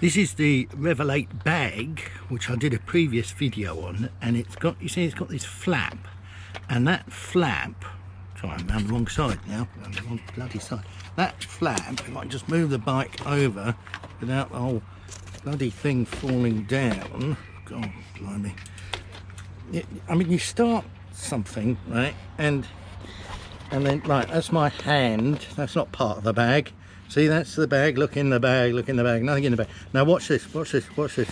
This is the Revelate bag, which I did a previous video on, and it's got, you see, it's got this flap, and that flap, sorry, I'm on the wrong side now, I'm on the wrong bloody side. That flap, if I can just move the bike over without the whole bloody thing falling down, God blimey. I mean, you start something, right, and then, right, that's my hand, that's not part of the bag. See, that's the bag, look in the bag, look in the bag, nothing in the bag. Now watch this, watch this, watch this.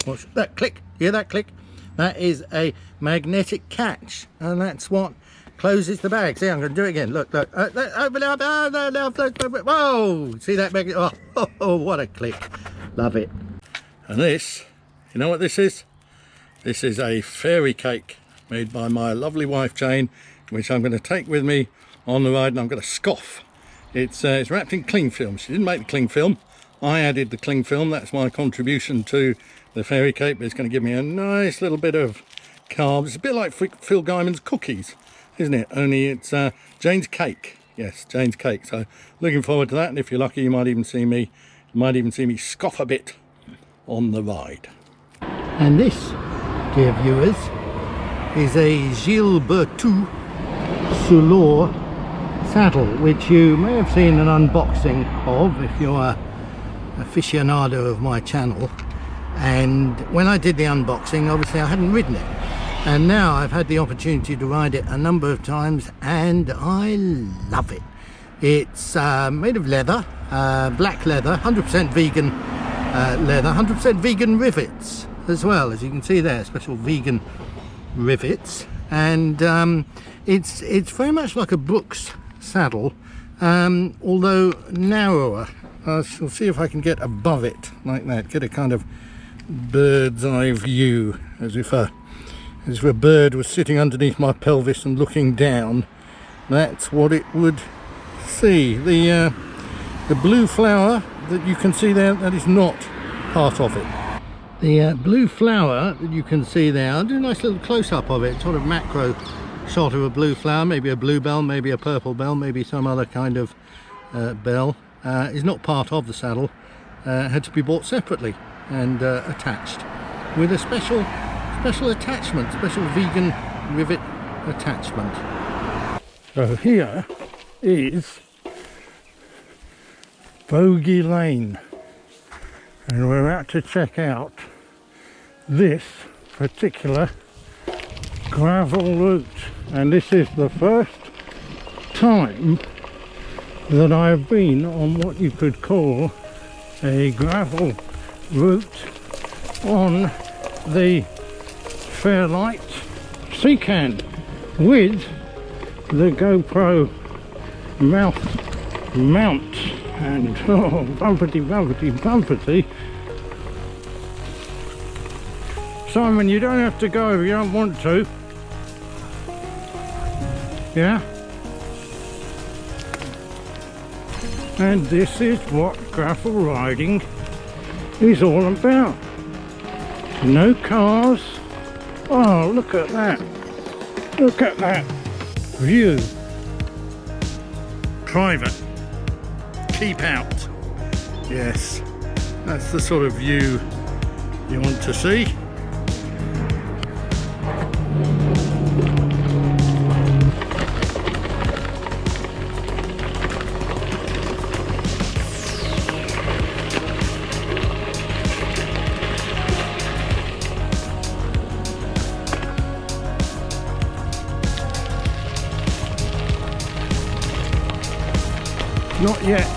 Watch that click, hear that click? That is a magnetic catch, and that's what closes the bag. See, I'm going to do it again, look, look. Open up, whoa, see that bag? Oh, what a click, love it. And this, you know what this is? This is a fairy cake made by my lovely wife Jane, which I'm going to take with me on the ride, and I'm going to scoff. It's wrapped in cling film. She didn't make the cling film. I added the cling film. That's my contribution to the fairy cake, but it's going to give me a nice little bit of carbs. It's a bit like Phil Guyman's cookies, isn't it? Only it's Jane's cake. Yes, Jane's cake. So looking forward to that, and if you're lucky, you might even see me scoff a bit on the ride. And this, dear viewers, is a Gilles Berthoud Soulor saddle, which you may have seen an unboxing of if you're an aficionado of my channel. And when I did the unboxing, obviously I hadn't ridden it, and now I've had the opportunity to ride it a number of times, and I love it. It's made of leather, black leather, 100% vegan leather, 100% vegan rivets as well, as you can see there, special vegan rivets. And it's very much like a Brooks saddle, although narrower. I shall see if I can get above it like that, get a kind of bird's eye view, as if a bird was sitting underneath my pelvis and looking down. That's what it would see. The blue flower that you can see there, that is not part of it. The blue flower that you can see there, I'll do a nice little close-up of it, sort of macro shot of a blue flower, maybe a bluebell, maybe a purple bell, maybe some other kind of bell, is not part of the saddle. Had to be bought separately and attached with a special attachment, special vegan rivet attachment. So here is Bogey Lane, and we're about to check out this particular gravel route, and this is the first time that I've been on what you could call a gravel route on the Fairlight Seacan with the GoPro mount, and oh, bumpety. Simon, you don't have to go if you don't want to. Yeah? And this is what gravel riding is all about. No cars. Oh, look at that. Look at that view. Private. Keep out. Yes, that's the sort of view you want to see. Not yet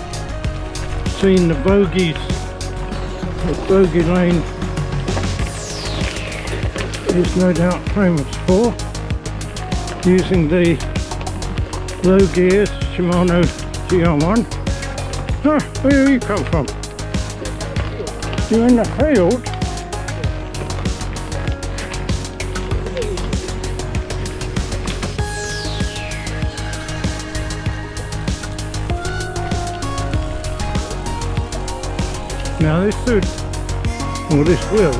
seen the bogies that Bogey Lane is no doubt famous for, using the low gears Shimano GR1. Ah, where do you come from? You're in the field? Now this should, or this will,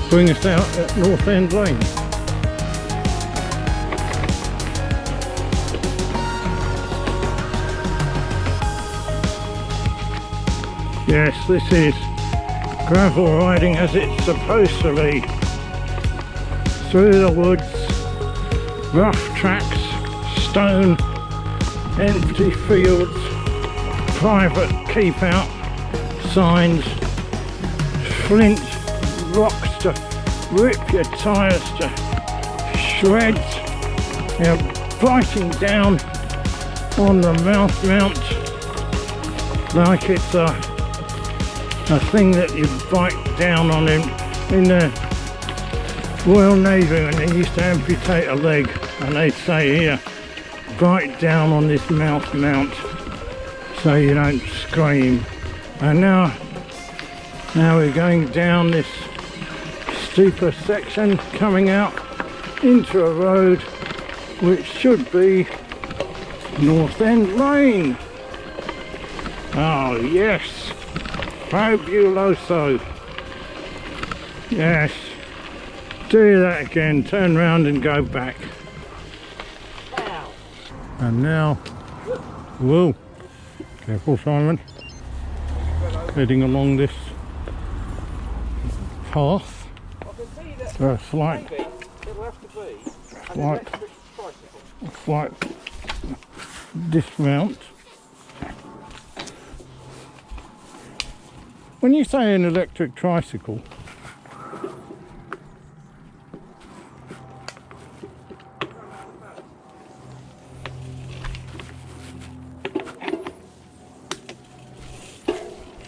bring us out at North End Lane. Yes, this is gravel riding as it's supposed to be. Through the woods, rough tracks, stone, empty fields, private keep out signs, flint rocks to rip your tyres to shreds. You're biting down on the mount like it's a thing that you bite down on in the Royal Navy when they used to amputate a leg, and they'd say, here, bite down on this mount so you don't scream. And now we're going down this steeper section, coming out into a road which should be North End Lane. Oh yes, fabuloso. Yes, do that again, turn round and go back. And now, whoa, careful Simon, heading along this path. A slight dismount. When you say an electric tricycle,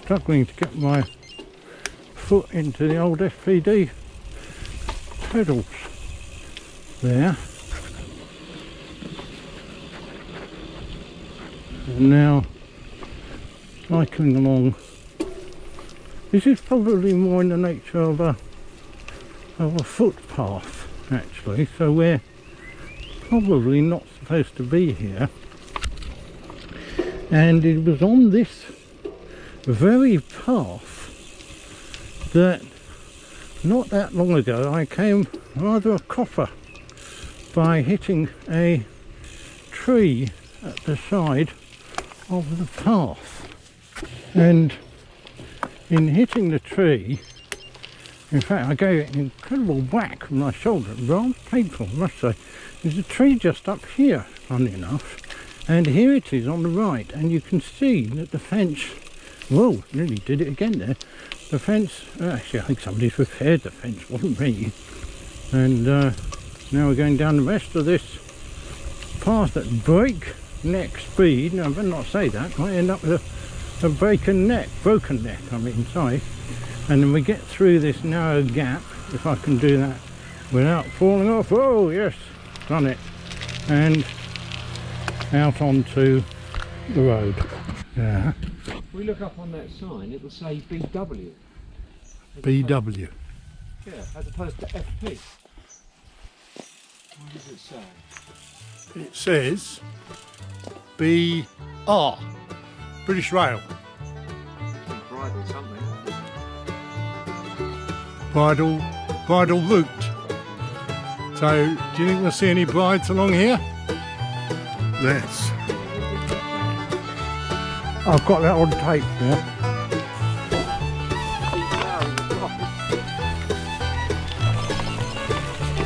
struggling to get my foot into the old FPD pedals there. And now cycling along. This is probably more in the nature of a footpath actually, so we're probably not supposed to be here. And it was on this very path that not that long ago I came rather a cropper by hitting a tree at the side of the path. And in hitting the tree, in fact I gave it an incredible whack with my shoulder, rather painful I must say. There's a tree just up here, funny enough, and here it is on the right, and you can see that the fence, whoa, nearly did it again there. The fence, actually I think somebody's repaired the fence, wasn't me. And now we're going down the rest of this path at breakneck speed. Now I better not say that, might end up with a broken neck, I mean, sorry. And then we get through this narrow gap, if I can do that without falling off. Oh yes, done it. And out onto the road. Yeah. If we look up on that sign, it will say BW. BW. Yeah, as opposed to FP. What does it say? It says BR, British Rail. Bridle something. Bridle route. So, do you think we'll see any brides along here? Let's. I've got that on tape now.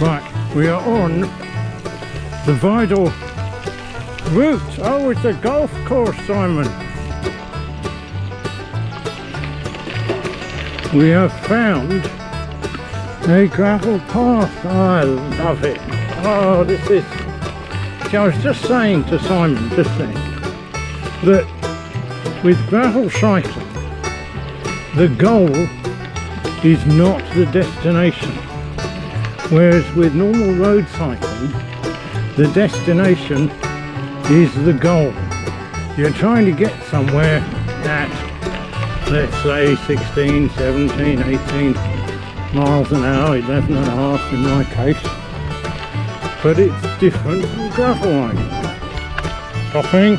Right, we are on the Bridle route. Oh, it's a golf course, Simon. We have found a gravel path. I love it. Oh, this is... See, I was just saying to Simon, that with gravel cycling, the goal is not the destination. Whereas with normal road cycling, the destination is the goal. You're trying to get somewhere at, let's say, 16, 17, 18 miles an hour, 11 and a half in my case. But it's different from gravel riding. Stopping.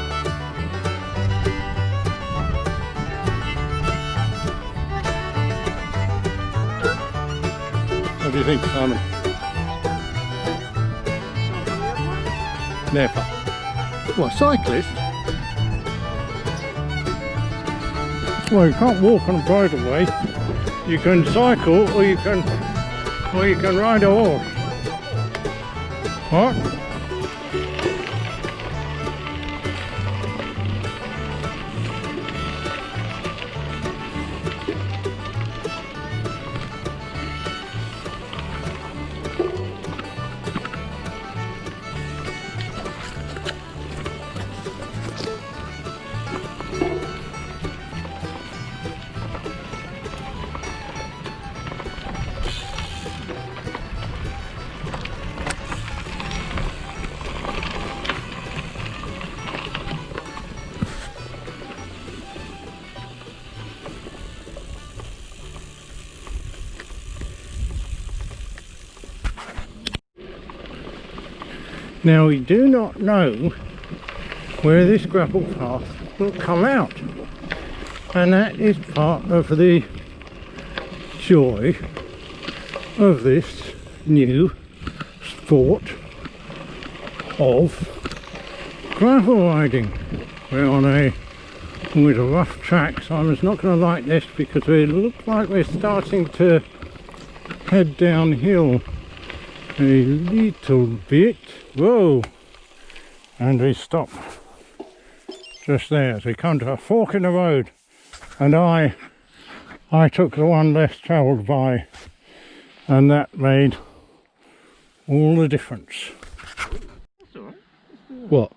What do you think, Simon? Never. What, cyclist? Well, you can't walk on a bridleway. You can cycle, or you can ride a horse. What? Now we do not know where this gravel path will come out, and that is part of the joy of this new sport of gravel riding. We're on with a rough track, so I'm not going to like this because it looks like we're starting to head downhill a little bit. Whoa! And we stop just there as we come to a fork in the road, and I took the one less travelled by, and that made all the difference. That's alright. What?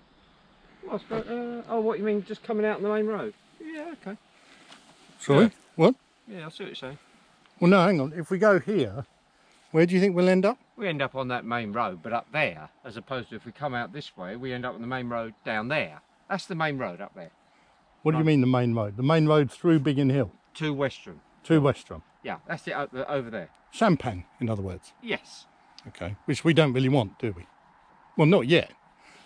Oh, what you mean, just coming out on the main road? Yeah, okay. Sorry? Yeah. What? Yeah, I see what you're saying. Well, no, hang on. If we go here, where do you think we'll end up? We end up on that main road, but up there, as opposed to if we come out this way, we end up on the main road down there. That's the main road up there. What do you mean the main road? The main road through Biggin Hill? To Western. To Westrum? Yeah, that's it over there. Champagne, in other words? Yes. Okay, which we don't really want, do we? Well, not yet.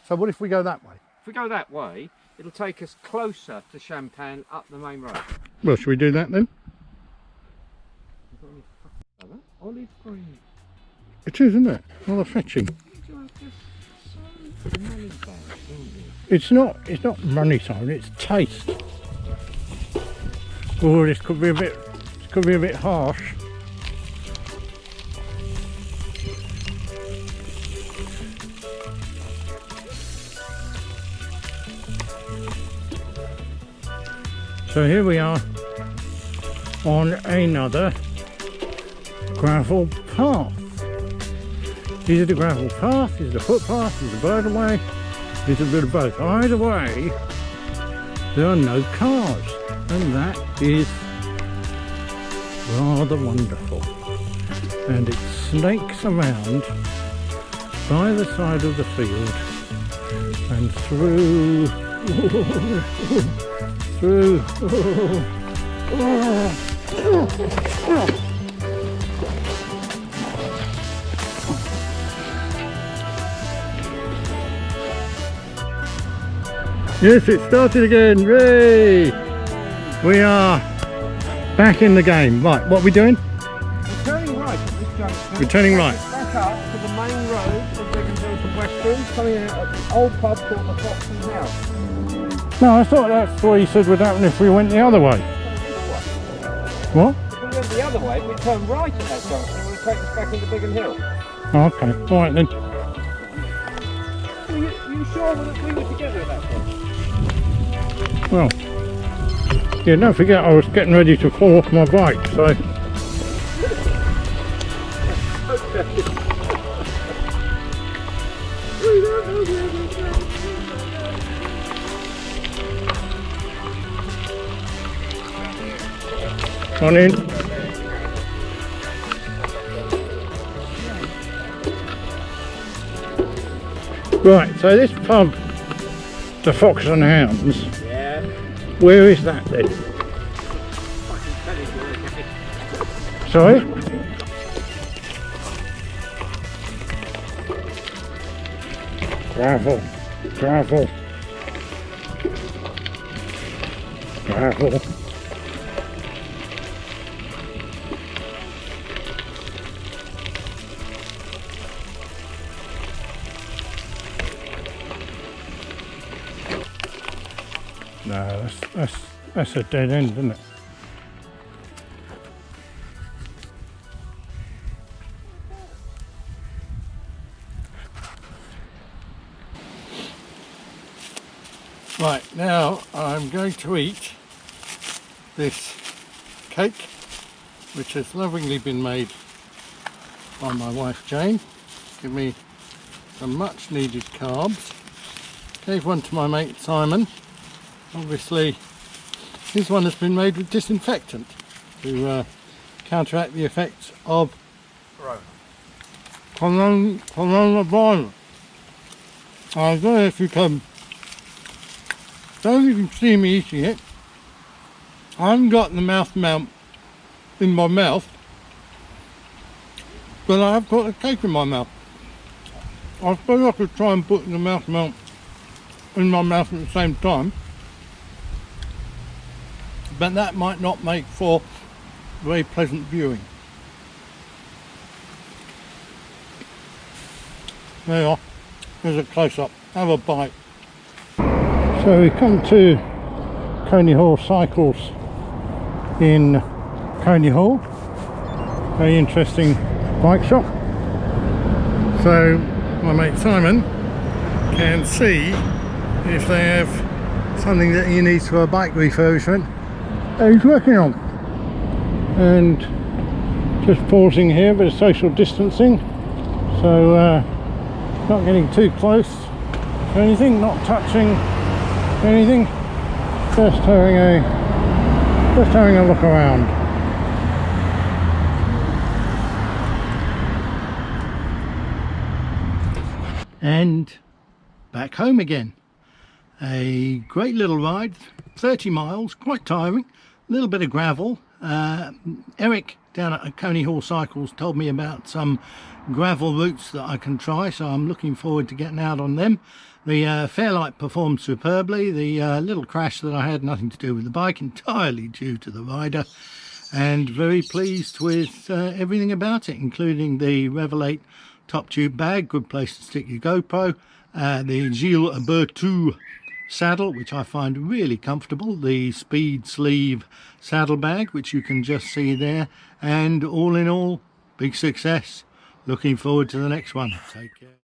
So what if we go that way? If we go that way, it'll take us closer to Champagne up the main road. Well, should we do that then? Olive green. It is, isn't it? Rather fetching. It's not money time, it's taste. Oh, this could be a bit harsh. So here we are on another gravel path. Is it a gravel path? Is it a footpath? Is it a bridleway? Is it a bit of both? Either way, there are no cars, and that is rather wonderful. And it snakes around by the side of the field and through. Yes, it started again. Hooray! We are back in the game. Right, what are we doing? We're turning right at this junction. We're turning right. Back up to the main road from Biggin Hill to Western, coming out at the old pub called the Fox and House. No, I thought that's what you said would happen if we went the other way. What? If we went the other way, we'd turn right at that junction and it would take us back into Biggin Hill. Okay, all right then. Are you sure that we were together at that point? Well, yeah, don't forget I was getting ready to fall off my bike, so... On in. Right, so this pub, the Fox and Hounds, Yeah. where is that then? Sorry? Gravel, gravel, gravel. No, that's a dead end, isn't it? Right, now I'm going to eat this cake, which has lovingly been made by my wife Jane. Give me some much needed carbs. Gave one to my mate Simon. Obviously this one has been made with disinfectant to counteract the effects of coronavirus. I don't know if you can see me eating it. I haven't got the mouth mount in my mouth, but I have got the cake in my mouth. I suppose I could try and put the mouth mount in my mouth at the same time, but that might not make for very pleasant viewing. There you are. Here's a close-up. Have a bite. So we come to Coney Hall Cycles in Coney Hall. Very interesting bike shop. So my mate Simon can see if they have something that he needs for a bike refurbishment that he's working on. And just pausing here, a bit of social distancing. So not getting too close to anything, not touching anything, just having a look around. And back home again. A great little ride, 30 miles, quite tiring, a little bit of gravel. Eric down at Coney Hall Cycles told me about some gravel routes that I can try, so I'm looking forward to getting out on them. The Fairlight performed superbly. The little crash that I had, nothing to do with the bike, entirely due to the rider, and very pleased with everything about it, including the Revelate top tube bag, good place to stick your GoPro, the Gilles Berthoud saddle, which I find really comfortable, the speed sleeve saddlebag, which you can just see there, and all in all, big success. Looking forward to the next one. Take care.